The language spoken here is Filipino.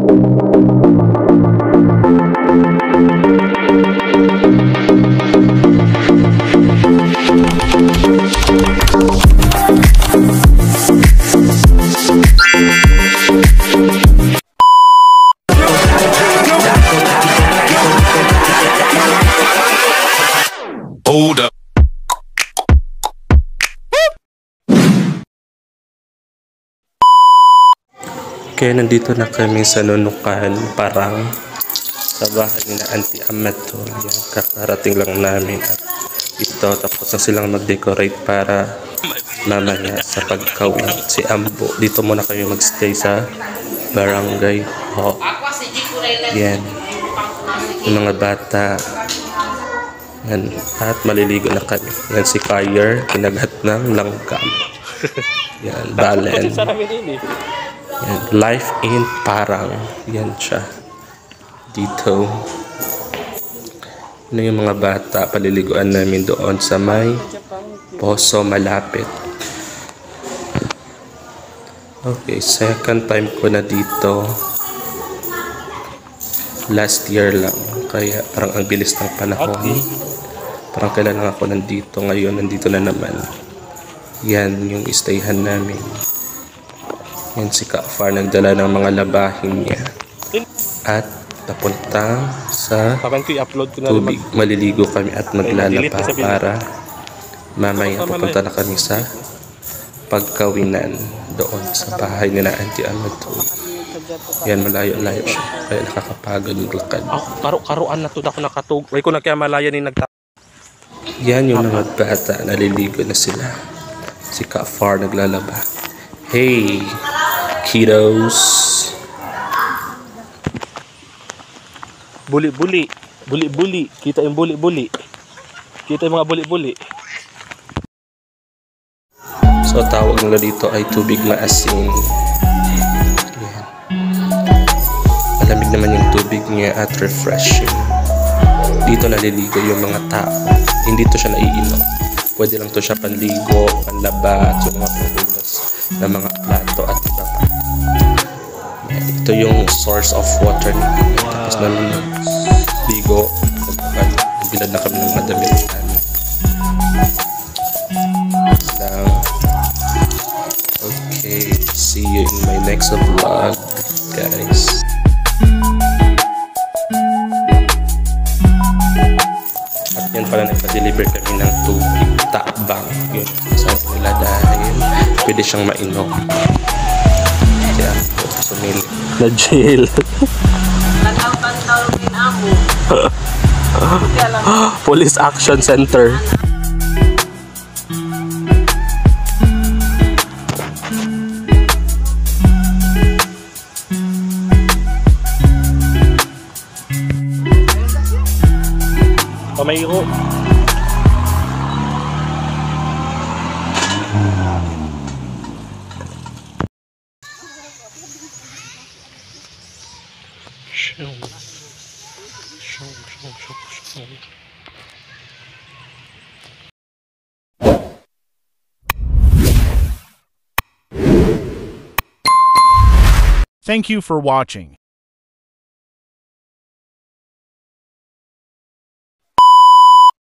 Hold up. Kaya nandito na kami sa Nunukan, parang sa bahay ni na Auntie Amato. Yan, kakarating lang namin at ito tapos na silang mag-decorate para mamaya sa pagkawin si Ambo. Dito muna kami magstay sa Barangay Ho. Yan, yung mga bata. Yan, at maliligo na kami. Yan si Kyer, kinagat ng langgam. Yan, Balen. Yan, life in Parang. Yan siya. Dito. Ano yung mga bata, paliliguan namin doon sa may poso malapit. Okay, second time ko na dito. Last year lang. Kaya parang ang bilis ng panahon. Parang kailan lang ako nandito. Ngayon, nandito na naman. Yan yung stayhan namin. Yan si Kafar, nagdala ng mga labahin niya. At papunta sa tubig. Maliligo kami at maglalaba para mamaya papunta na kami sa pagkawinan doon sa bahay ni na Auntie Amato. Yan, malayo-layo siya. Kaya nakakapagod yung lakad. Karuan na to ako nakatug. Way ko na kaya malaya ni nagta. Yan yung mga bata, naliligo na sila. Si Kafar naglalaba. Hey, kiddos. Buli-buli. Buli-buli. Kita yung buli-buli. Kita yung mga buli-buli. So, tawag nila dito ay tubig maasim. Yan. Malamig naman yung tubig niya at refreshing. Dito naliligo yung mga tao. Hindi to siya naiinom. Pwede lang to siya panligo, panlaba, at yung mga panghugas ng mga plato at iba pa. Ito yung source of water niya. Tapos namin ligo, bilad na kami ng mga damit namin. Okay, see you in my next vlog, guys. At yan pala, nagpa-deliver kami ng tubig tabang. Yun, sabi nila dahil pwede siyang mainom. Kaya po, sumili. Na-jail. Police Action Center. Pamayro. Thank you for watching.